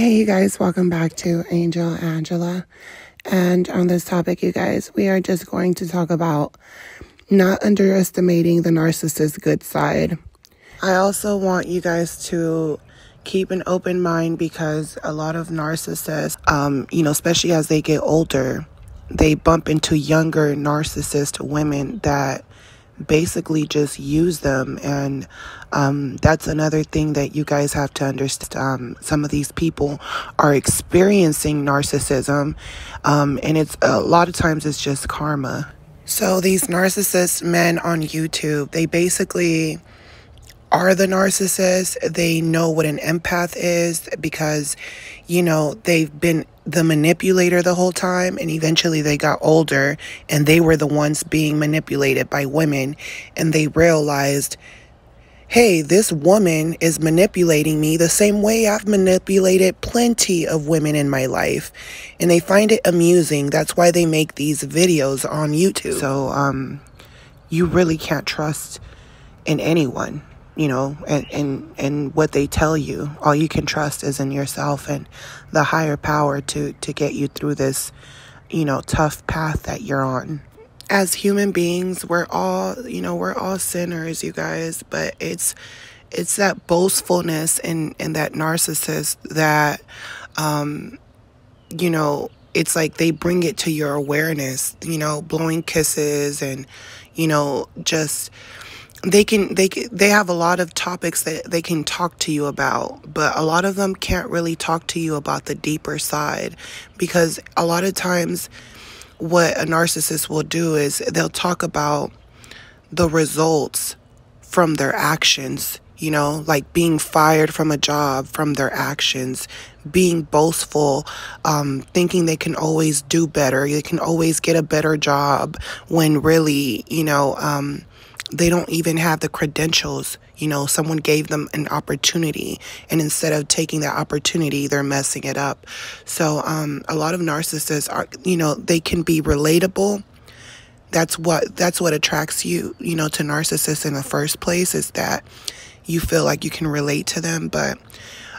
Hey you guys, welcome back to Angel Angela. And on this topic, you guys, we are just going to talk about not underestimating the narcissist's good side. I also want you guys to keep an open mind because a lot of narcissists, especially as they get older, they bump into younger narcissist women that basically just use them. And that's another thing that you guys have to understand. Some of these people are experiencing narcissism, and it's a lot of times it's just karma. So these narcissist men on YouTube, they basically are the narcissist. They know what an empath is because, they've been the manipulator the whole time, and eventually they got older and they were the ones being manipulated by women, and they realized, hey, this woman is manipulating me the same way I've manipulated plenty of women in my life, and they find it amusing. That's why they make these videos on YouTube. So you really can't trust in anyone, and what they tell you. All you can trust is in yourself and the higher power to get you through this, tough path that you're on. As human beings, we're all sinners, you guys, but it's that boastfulness and that narcissist that, it's like they bring it to your awareness, blowing kisses and, just they have a lot of topics that they can talk to you about, but a lot of them can't really talk to you about the deeper side, because a lot of times what a narcissist will do is they'll talk about the results from their actions, like being fired from a job from their actions, being boastful, thinking they can always do better, they can always get a better job, when really, they don't even have the credentials. Someone gave them an opportunity, and instead of taking that opportunity, they're messing it up. So a lot of narcissists are, they can be relatable. That's what attracts you, to narcissists in the first place, is that you feel like you can relate to them. But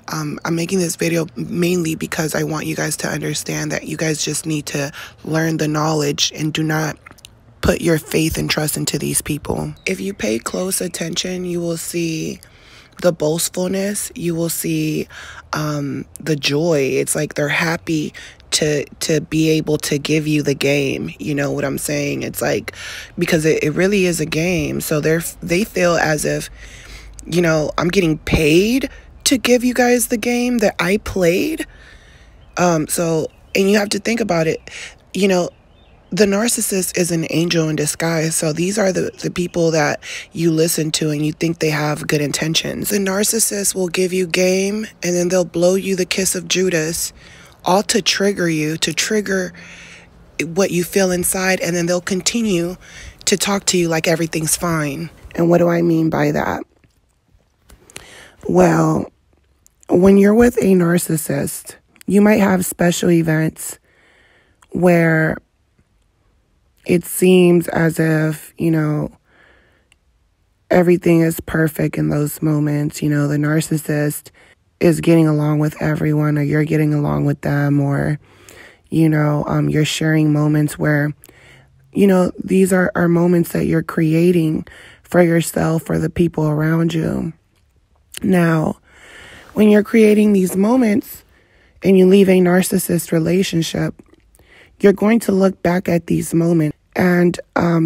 I'm making this video mainly because I want you guys to understand that you guys just need to learn the knowledge and do not put your faith and trust into these people. If you pay close attention, you will see the boastfulness. You will see the joy. It's like they're happy to be able to give you the game. You know what I'm saying? It's like, because it really is a game. So they feel as if, I'm getting paid to give you guys the game that I played. And you have to think about it, the narcissist is an angel in disguise. So these are the people that you listen to and you think they have good intentions. The narcissist will give you game, and then they'll blow you the kiss of Judas, all to trigger you, to trigger what you feel inside. And then they'll continue to talk to you like everything's fine. And what do I mean by that? Well, when you're with a narcissist, you might have special events where it seems as if, everything is perfect in those moments. The narcissist is getting along with everyone, or you're getting along with them, or, you're sharing moments where, these are moments that you're creating for yourself, for the people around you. Now, when you're creating these moments and you leave a narcissist relationship, you're going to look back at these moments and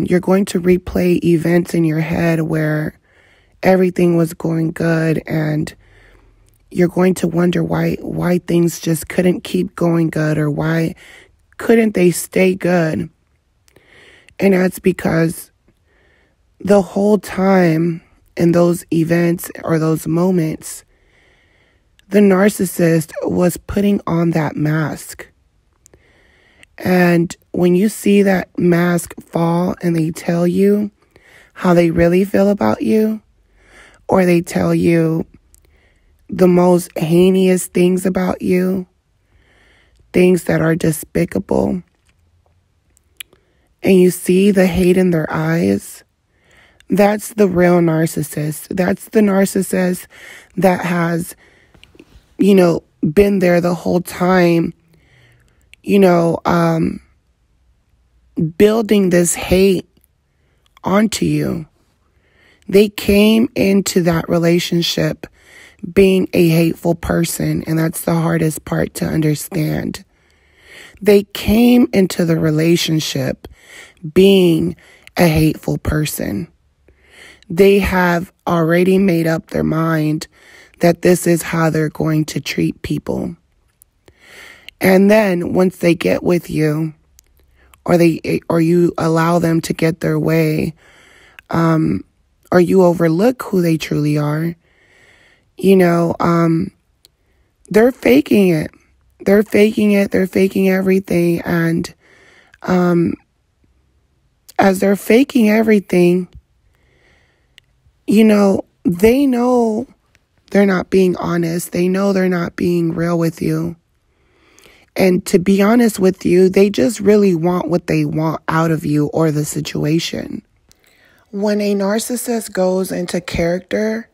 you're going to replay events in your head where everything was going good, and you're going to wonder why things just couldn't keep going good, or why couldn't they stay good. And that's because the whole time in those events or those moments, the narcissist was putting on that mask. And when you see that mask fall and they tell you how they really feel about you, or they tell you the most heinous things about you, things that are despicable, and you see the hate in their eyes, that's the real narcissist. That's the narcissist that has been there the whole time, you know, building this hate onto you. They came into that relationship being a hateful person, and that's the hardest part to understand. They came into the relationship being a hateful person. They have already made up their mind that this is how they're going to treat people. And then once they get with you, or you allow them to get their way, or you overlook who they truly are, they're faking it. They're faking it. They're faking everything. And as they're faking everything, they know they're not being honest. They know they're not being real with you. And to be honest with you, they just really want what they want out of you or the situation. When a narcissist goes into character,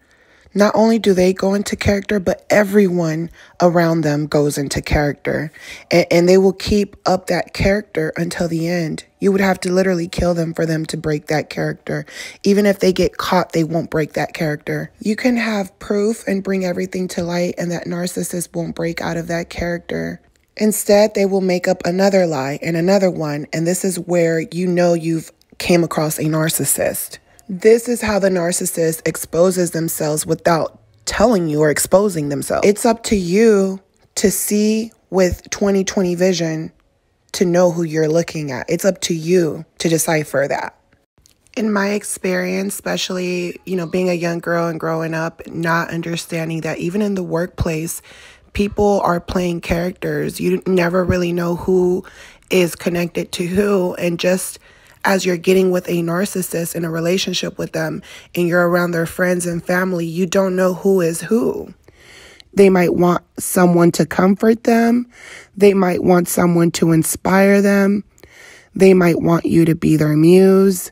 not only do they go into character, but everyone around them goes into character. And they will keep up that character until the end. You would have to literally kill them for them to break that character. Even if they get caught, they won't break that character. You can have proof and bring everything to light, and that narcissist won't break out of that character. Instead, they will make up another lie and another one. And this is where you've came across a narcissist. This is how the narcissist exposes themselves without telling you or exposing themselves. It's up to you to see with 20/20 vision to know who you're looking at. It's up to you to decipher that. In my experience, especially, being a young girl and growing up, not understanding that even in the workplace, people are playing characters. You never really know who is connected to who. And just as you're getting with a narcissist in a relationship with them and you're around their friends and family, you don't know who is who. They might want someone to comfort them. They might want someone to inspire them. They might want you to be their muse.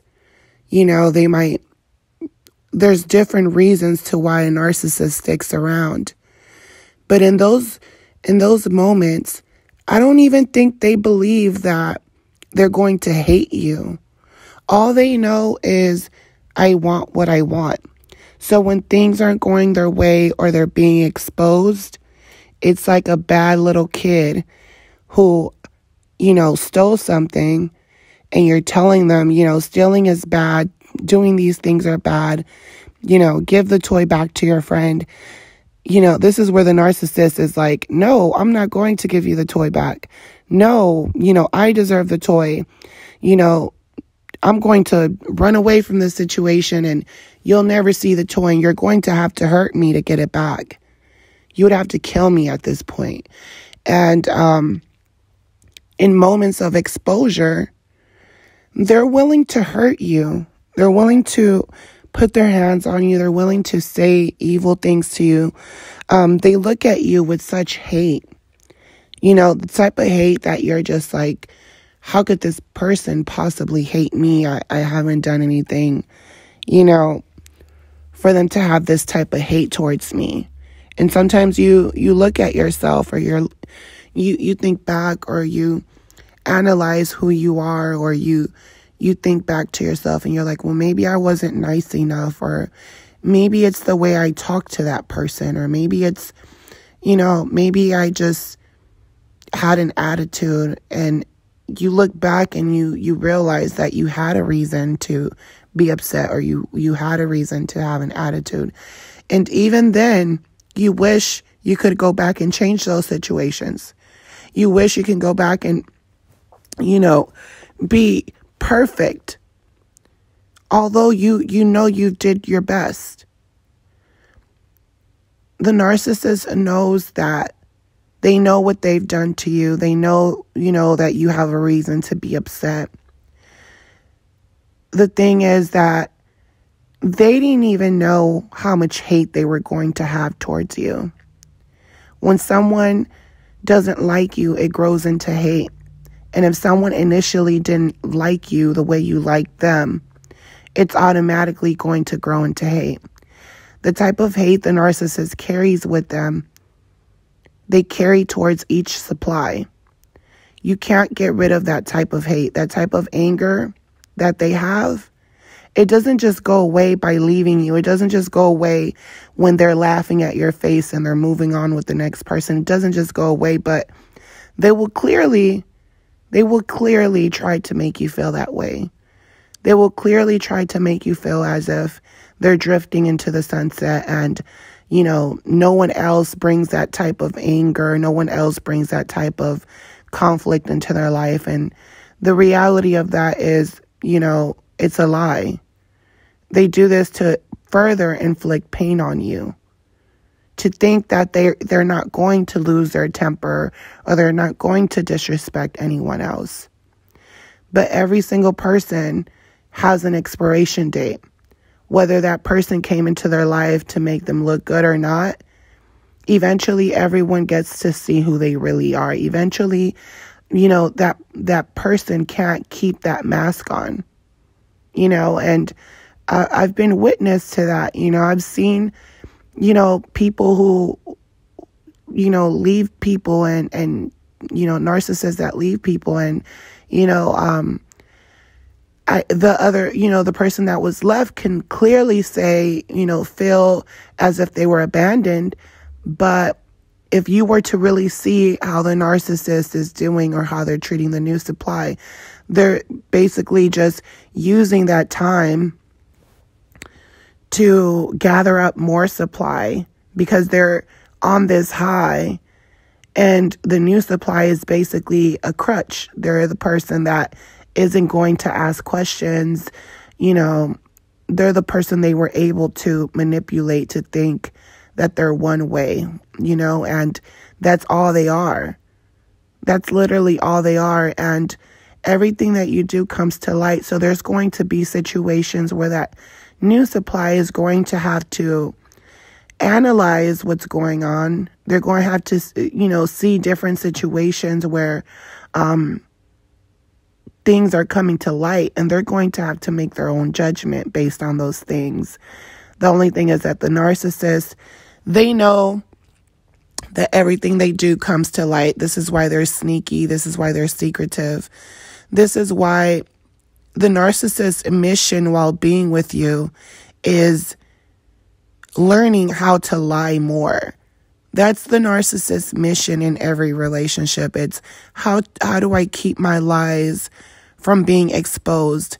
There's different reasons to why a narcissist sticks around. But in those moments, I don't even think they believe that they're going to hate you. All they know is, I want what I want. So when things aren't going their way or they're being exposed, it's like a bad little kid who, stole something, and you're telling them, stealing is bad, doing these things are bad, give the toy back to your friend. This is where the narcissist is like, no, I'm not going to give you the toy back. No, I deserve the toy. I'm going to run away from this situation and you'll never see the toy and you're going to have to hurt me to get it back. You would have to kill me at this point. And in moments of exposure, they're willing to hurt you. They're willing to put their hands on you. They're willing to say evil things to you. They look at you with such hate. The type of hate that you're just like, how could this person possibly hate me? I haven't done anything, for them to have this type of hate towards me. And sometimes you look at yourself, or you think back, or you analyze who you are, or you think back to yourself and you're like, well, maybe I wasn't nice enough, or maybe it's the way I talk to that person, or maybe it's, maybe I just had an attitude. And you look back and you realize that you had a reason to be upset, or you had a reason to have an attitude. And even then, you wish you could go back and change those situations. You wish you can go back and, be perfect. Although you did your best. The narcissist knows that they know what they've done to you. They know, that you have a reason to be upset. The thing is that they didn't even know how much hate they were going to have towards you. When someone doesn't like you, it grows into hate. And if someone initially didn't like you the way you liked them, it's automatically going to grow into hate. The type of hate the narcissist carries with them they carry towards each supply. You can't get rid of that type of hate, that type of anger that they have. It doesn't just go away by leaving you. It doesn't just go away when they're laughing at your face and they're moving on with the next person. It doesn't just go away, but they will clearly try to make you feel that way. They will clearly try to make you feel as if they're drifting into the sunset and, no one else brings that type of anger. No one else brings that type of conflict into their life. And the reality of that is, it's a lie. They do this to further inflict pain on you. To think that they're not going to lose their temper or they're not going to disrespect anyone else. But every single person has an expiration date. Whether that person came into their life to make them look good or not, eventually everyone gets to see who they really are. Eventually, that person can't keep that mask on, and I've been witness to that. I've seen, people who, leave people and narcissists that leave people and, the person that was left can clearly say, feel as if they were abandoned. But if you were to really see how the narcissist is doing or how they're treating the new supply, they're basically just using that time to gather up more supply because they're on this high. And the new supply is basically a crutch. They're the person that isn't going to ask questions. They're the person they were able to manipulate to think that they're one way, and that's all they are. That's literally all they are. And everything that you do comes to light. So there's going to be situations where that new supply is going to have to analyze what's going on. They're going to have to, see different situations where, things are coming to light, and they're going to have to make their own judgment based on those things. The only thing is that the narcissist, they know that everything they do comes to light. This is why they're sneaky. This is why they're secretive. This is why the narcissist's mission while being with you is learning how to lie more. That's the narcissist's mission in every relationship. It's how do I keep my lies from being exposed?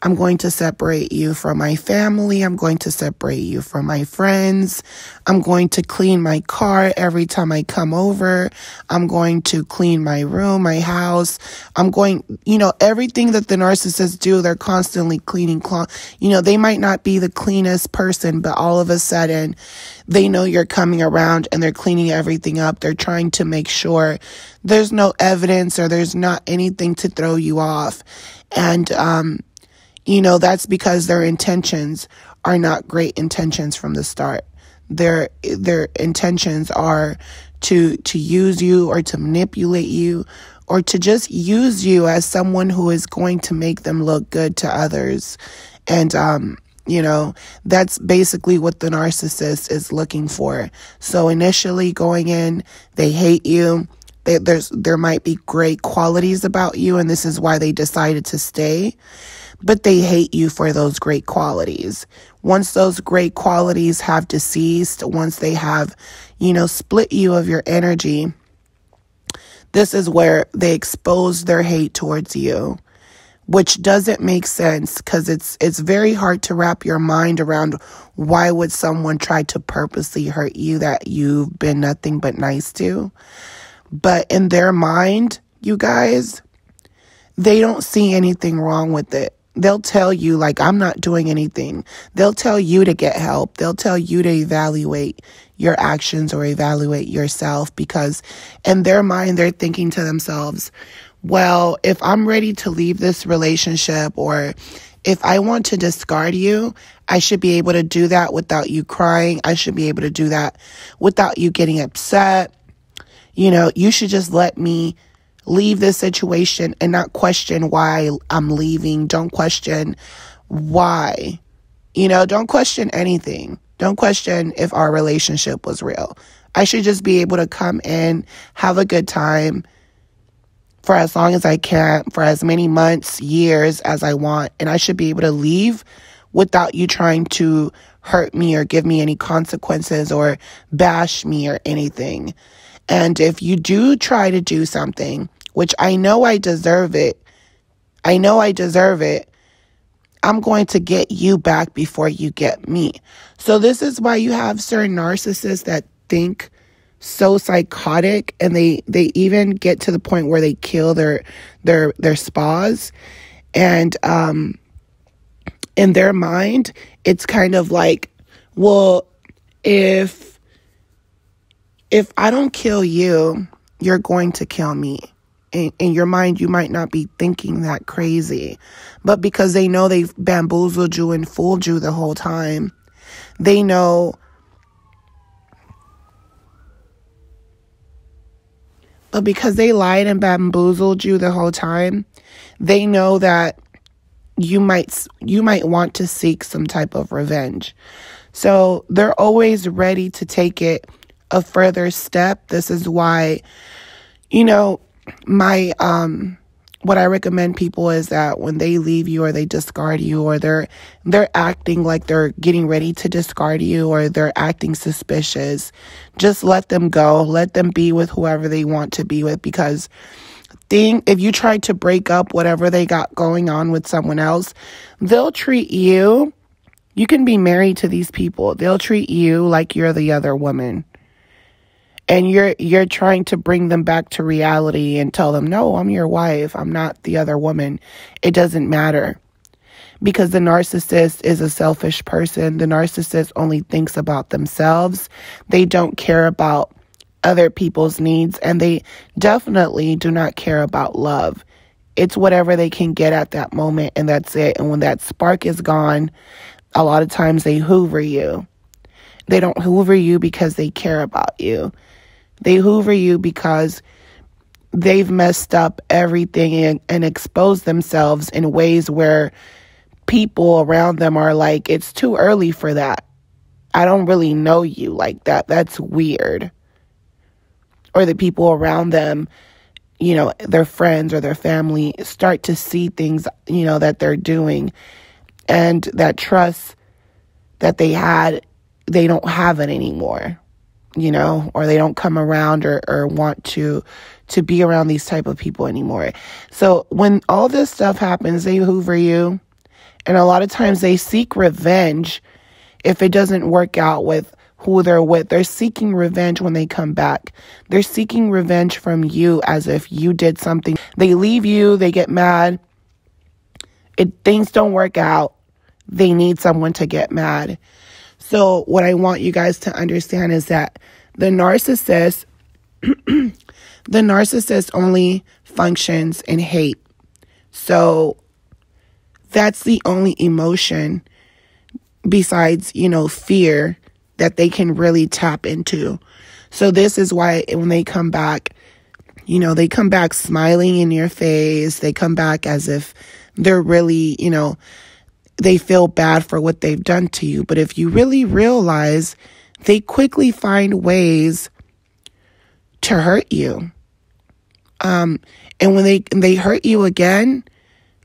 I'm going to separate you from my family. I'm going to separate you from my friends. I'm going to clean my car every time I come over. I'm going to clean my room, my house. I'm going, everything that the narcissists do, they're constantly cleaning. They might not be the cleanest person, but all of a sudden they know you're coming around and they're cleaning everything up. They're trying to make sure there's no evidence or there's not anything to throw you off. And, that's because their intentions are not great intentions from the start. Their intentions are to use you or to manipulate you or to just use you as someone who is going to make them look good to others. And, that's basically what the narcissist is looking for. So initially going in, they hate you. There might be great qualities about you, and this is why they decided to stay. But they hate you for those great qualities. Once those great qualities have deceased, once they have, split you of your energy, this is where they expose their hate towards you, which doesn't make sense because it's very hard to wrap your mind around why would someone try to purposely hurt you that you've been nothing but nice to. But in their mind, you guys, they don't see anything wrong with it. They'll tell you, I'm not doing anything. They'll tell you to get help. They'll tell you to evaluate your actions or evaluate yourself because in their mind, they're thinking to themselves, well, if I'm ready to leave this relationship or if I want to discard you, I should be able to do that without you crying. I should be able to do that without you getting upset. You should just let me leave this situation and not question why I'm leaving. Don't question why. Don't question anything. Don't question if our relationship was real. I should just be able to come in, have a good time for as long as I can, for as many months, years as I want. And I should be able to leave without you trying to hurt me or give me any consequences or bash me or anything. And if you do try to do something, which I know I deserve it, I'm going to get you back before you get me. So this is why you have certain narcissists that think so psychotic, and they even get to the point where they kill their spas. And in their mind, it's kind of like, well, if I don't kill you, you're going to kill me. In your mind, you might not be thinking that crazy, but because they know they've bamboozled you and fooled you the whole time, they know. But because they lied and bamboozled you the whole time, they know that you might want to seek some type of revenge. So they're always ready to take it a further step. This is why, my what I recommend people is that when they leave you or they discard you, or they're acting like they're getting ready to discard you, or they're acting suspicious, just let them go. Let them be with whoever they want to be with, because if you try to break up whatever they got going on with someone else, they'll treat you. You can be married to these people. They'll treat you like you're the other woman. And you're trying to bring them back to reality and tell them, no, I'm your wife. I'm not the other woman. It doesn't matter. Because the narcissist is a selfish person. The narcissist only thinks about themselves. They don't care about other people's needs. And they definitely do not care about love. It's whatever they can get at that moment, and that's it. And when that spark is gone, a lot of times they hoover you. They don't hoover you because they care about you. They hoover you because they've messed up everything and exposed themselves in ways where people around them are like, it's too early for that. I don't really know you like that. That's weird. Or the people around them, their friends or their family start to see things, that they're doing, and that trust that they had, they don't have it anymore, or they don't come around or want to be around these type of people anymore. So when all this stuff happens, they hoover you, and a lot of times they seek revenge if it doesn't work out with who they're with. They're seeking revenge when they come back. They're seeking revenge from you as if you did something. They leave you, they get mad. Things don't work out. They need someone to get mad. So what I want you guys to understand is that the narcissist only functions in hate. So that's the only emotion besides, fear that they can really tap into. So this is why when they come back, they come back smiling in your face. They come back as if they're really, they feel bad for what they've done to you. But if you really realize, they quickly find ways to hurt you. And when they hurt you again,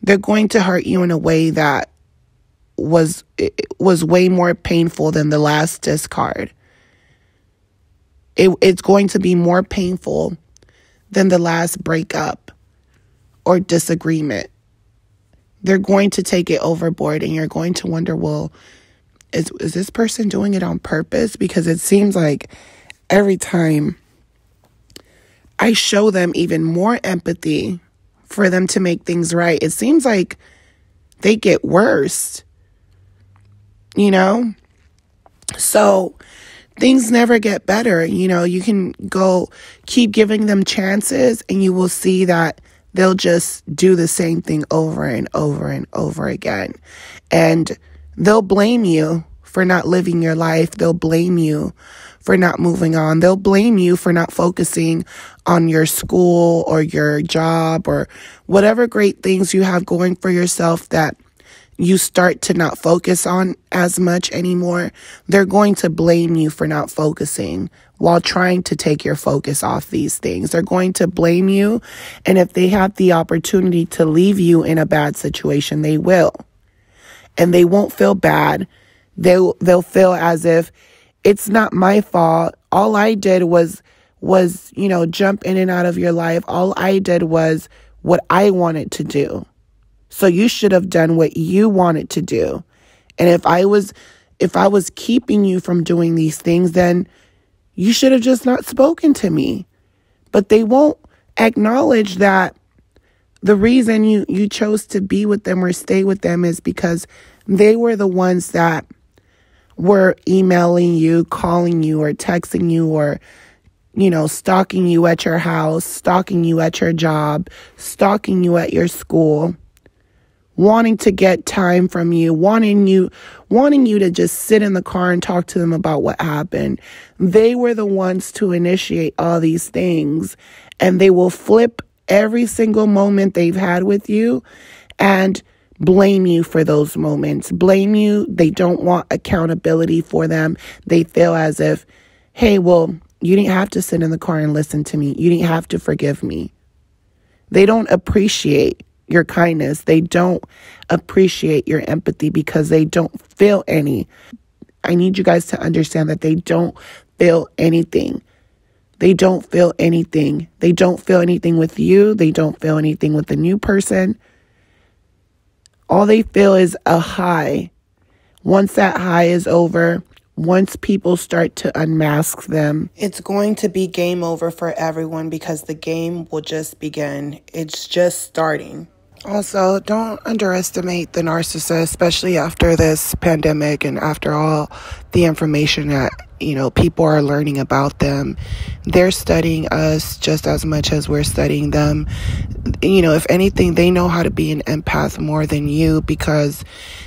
they're going to hurt you in a way that was way more painful than the last discard. It's going to be more painful than the last breakup or disagreement. They're going to take it overboard, and you're going to wonder, well, is this person doing it on purpose? Because it seems like every time I show them even more empathy for them to make things right, it seems like they get worse, So things never get better. You can keep giving them chances, and you will see that they'll just do the same thing over and over and over again. And they'll blame you for not living your life. They'll blame you for not moving on. They'll blame you for not focusing on your school or your job or whatever great things you have going for yourself that you start to not focus on as much anymore, they're going to blame you for not focusing while trying to take your focus off these things. They're going to blame you. And if they have the opportunity to leave you in a bad situation, they will. And they won't feel bad. They'll feel as if it's not my fault. All I did was, jump in and out of your life. All I did was what I wanted to do. So you should have done what you wanted to do. And if I was keeping you from doing these things, then you should have just not spoken to me. But they won't acknowledge that the reason you chose to be with them or stay with them is because they were the ones that were emailing you, calling you, or texting you, or, stalking you at your house, stalking you at your job, stalking you at your school, wanting to get time from you, wanting you to just sit in the car and talk to them about what happened. They were the ones to initiate all these things, and they will flip every single moment they've had with you and blame you for those moments. Blame you. They don't want accountability for them. They feel as if, hey, well, you didn't have to sit in the car and listen to me. You didn't have to forgive me. They don't appreciate your kindness. They don't appreciate your empathy because they don't feel any. I need you guys to understand that they don't feel anything. They don't feel anything. They don't feel anything with you. They don't feel anything with the new person. All they feel is a high. Once that high is over, once people start to unmask them, it's going to be game over for everyone because the game will just begin. It's just starting. Also, don't underestimate the narcissist, especially after this pandemic and after all the information that, people are learning about them. They're studying us just as much as we're studying them. If anything, they know how to be an empath more than you because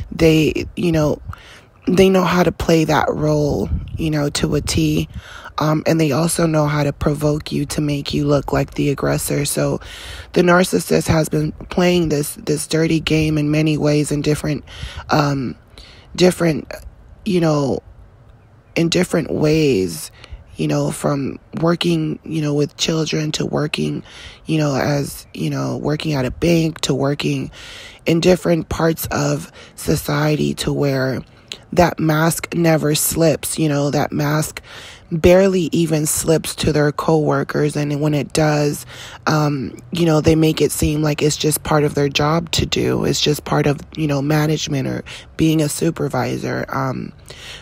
they know how to play that role, to a T. And they also know how to provoke you to make you look like the aggressor. So the narcissist has been playing this dirty game in many ways in different ways, from working, with children to working, working at a bank to working in different parts of society to where that mask never slips, that mask barely even slips to their coworkers. And when it does, they make it seem like it's just part of their job to do. It's just part of, management or being a supervisor.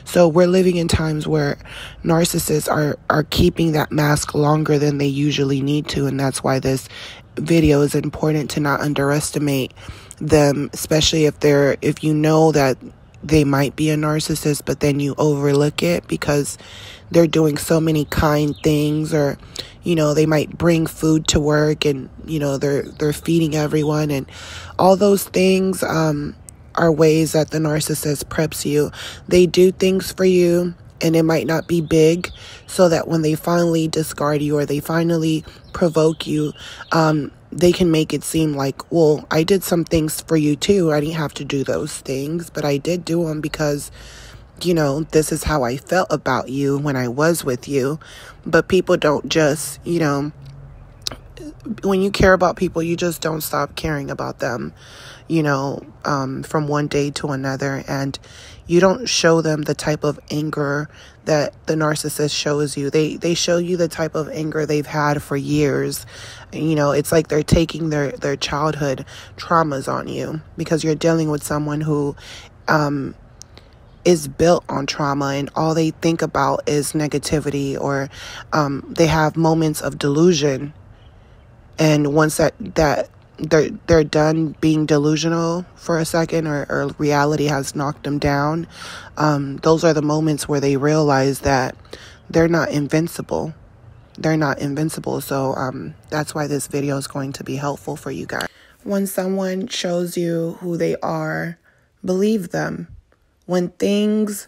So we're living in times where narcissists are keeping that mask longer than they usually need to. And that's why this video is important to not underestimate them, especially if you know that they might be a narcissist, but then you overlook it because they're doing so many kind things, or, they might bring food to work and, they're feeding everyone, and all those things, are ways that the narcissist preps you. They do things for you, and it might not be big, so that when they finally discard you or they finally provoke you, they can make it seem like, well, I did some things for you too. I didn't have to do those things, but I did do them because, this is how I felt about you when I was with you. But people don't just, when you care about people, you just don't stop caring about them, from one day to another. And you don't show them the type of anger that the narcissist shows you. They show you the type of anger they've had for years. It's like they're taking their childhood traumas on you because you're dealing with someone who is built on trauma, and all they think about is negativity, or they have moments of delusion. And once that they're done being delusional for a second, or reality has knocked them down, those are the moments where they realize that they're not invincible. They're not invincible. So that's why this video is going to be helpful for you guys. When someone shows you who they are, believe them. When things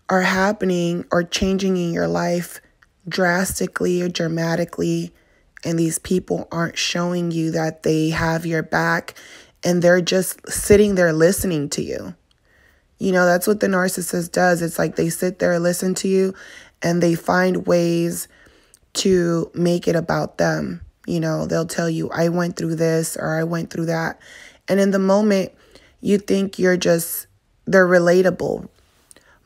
are happening or changing in your life drastically or dramatically, and these people aren't showing you that they have your back and they're just sitting there listening to you. You know, that's what the narcissist does. It's like they sit there, listen to you, and they find ways to make it about them. You know, they'll tell you, I went through this or I went through that. And in the moment, you think they're relatable.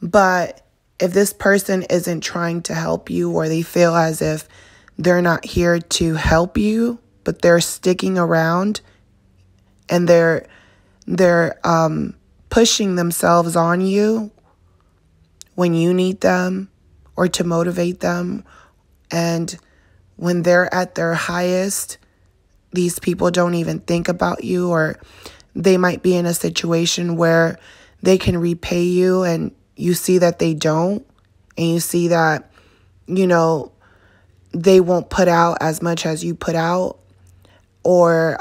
But if this person isn't trying to help you, or they feel as if they're not here to help you, but they're sticking around and they're pushing themselves on you when you need them or to motivate them. And when they're at their highest, these people don't even think about you, or they might be in a situation where they can repay you and you see that they don't, and you see that, you know, they won't put out as much as you put out, or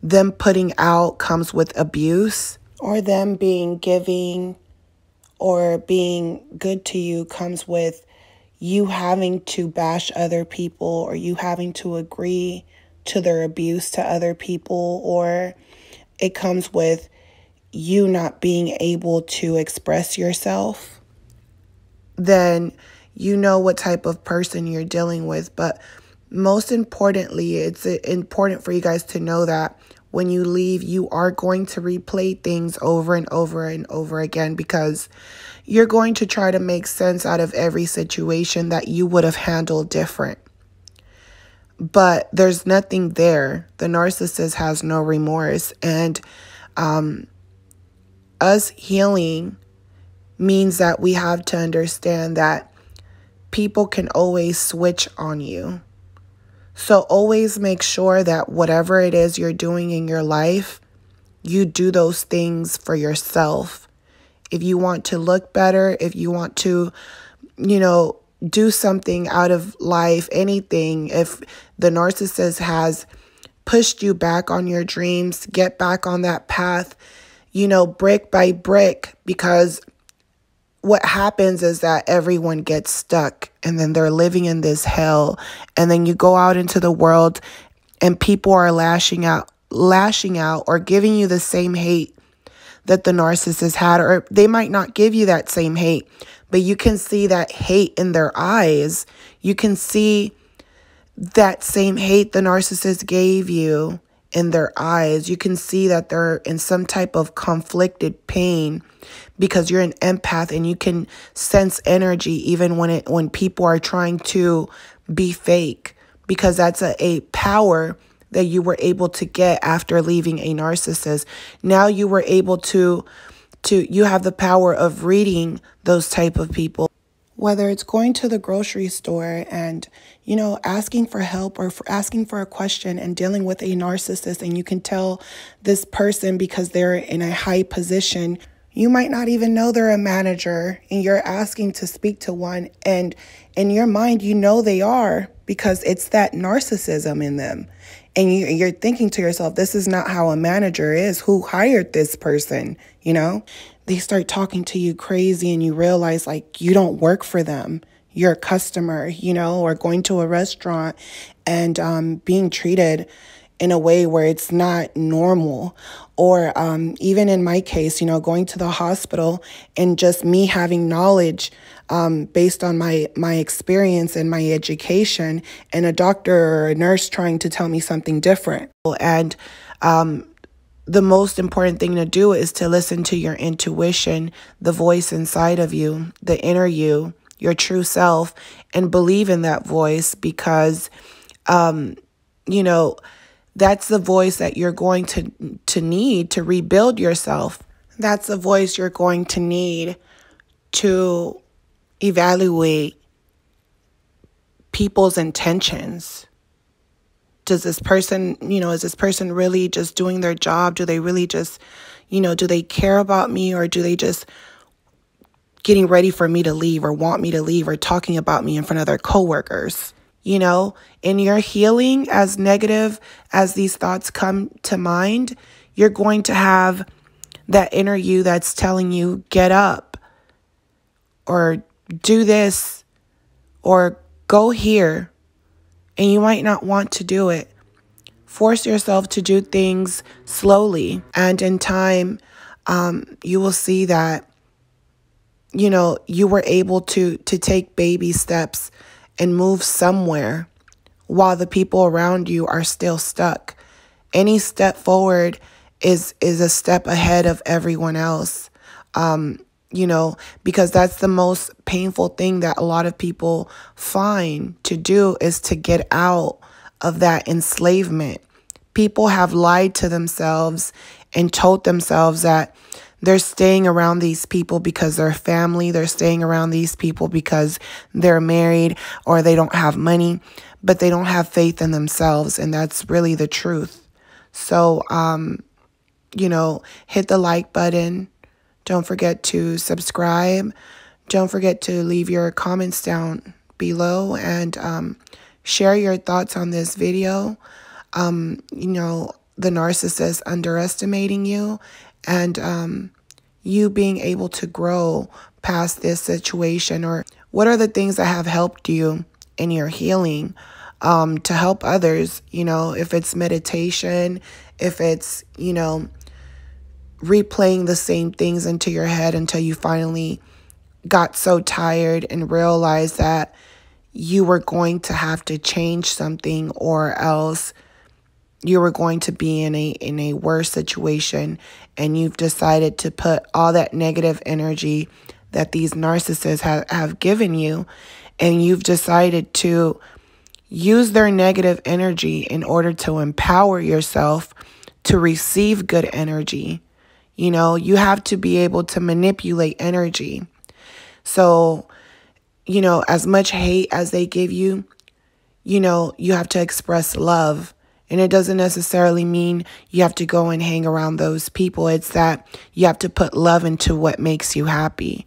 them putting out comes with abuse, or them being giving or being good to you comes with you having to bash other people, or you having to agree to their abuse to other people, or it comes with you not being able to express yourself, then you know what type of person you're dealing with. But most importantly, it's important for you guys to know that when you leave, you are going to replay things over and over and over again, because you're going to try to make sense out of every situation that you would have handled different. But there's nothing there. The narcissist has no remorse. And us healing means that we have to understand that people can always switch on you. So always make sure that whatever it is you're doing in your life, you do those things for yourself. If you want to look better, if you want to, you know, do something out of life, anything, if the narcissist has pushed you back on your dreams, get back on that path, you know, brick by brick, because what happens is that everyone gets stuck and then they're living in this hell. And then you go out into the world and people are lashing out or giving you the same hate that the narcissist had, or they might not give you that same hate, but you can see that hate in their eyes. You can see that same hate the narcissist gave you in their eyes. You can see that they're in some type of conflicted pain, because you're an empath and you can sense energy even when people are trying to be fake, because that's a power that you were able to get after leaving a narcissist. Now you were able to you have the power of reading those type of people. Whether it's going to the grocery store and, you know, asking for help, or asking for a question and dealing with a narcissist, and you can tell this person because they're in a high position. You might not even know they're a manager, and you're asking to speak to one, and in your mind, you know they are, because it's that narcissism in them. And you're thinking to yourself, this is not how a manager is. Who hired this person? You know, they start talking to you crazy and you realize like you don't work for them. You're a customer, you know, or going to a restaurant and being treated in a way where it's not normal. Or even in my case, you know, going to the hospital and just me having knowledge based on my experience and my education, and a doctor or a nurse trying to tell me something different. And the most important thing to do is to listen to your intuition, the voice inside of you, the inner you, your true self, and believe in that voice, because, you know, that's the voice that you're going to need to rebuild yourself. That's the voice you're going to need to evaluate people's intentions. Does this person, you know, is this person really just doing their job? Do they really just, you know, do they care about me, or do they just getting ready for me to leave, or want me to leave, or talking about me in front of their coworkers? You know, in your healing, as negative as these thoughts come to mind, you're going to have that inner you that's telling you, get up, or do this, or go here. And you might not want to do it. Force yourself to do things slowly. And in time, you will see that, you were able to take baby steps and move somewhere while the people around you are still stuck. Any step forward is a step ahead of everyone else. Because that's the most painful thing that a lot of people find to do, is to get out of that enslavement. People have lied to themselves and told themselves that they're staying around these people because they're family. They're staying around these people because they're married or they don't have money, but they don't have faith in themselves. And that's really the truth. So, hit the like button. Don't forget to subscribe. Don't forget to leave your comments down below and share your thoughts on this video. The narcissist underestimating you, and you being able to grow past this situation, or what are the things that have helped you in your healing to help others, if it's meditation, if it's, replaying the same things into your head until you finally got so tired and realized that you were going to have to change something, or else you were going to be in a worse situation, and you've decided to put all that negative energy that these narcissists have given you, and you've decided to use their negative energy in order to empower yourself to receive good energy. You have to be able to manipulate energy. So, as much hate as they give you, you have to express love. And it doesn't necessarily mean you have to go and hang around those people. It's that you have to put love into what makes you happy.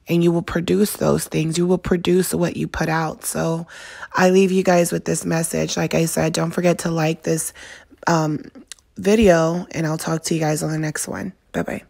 And you will produce those things. You will produce what you put out. So I leave you guys with this message. Like I said, don't forget to like this video. And I'll talk to you guys on the next one. Bye-bye.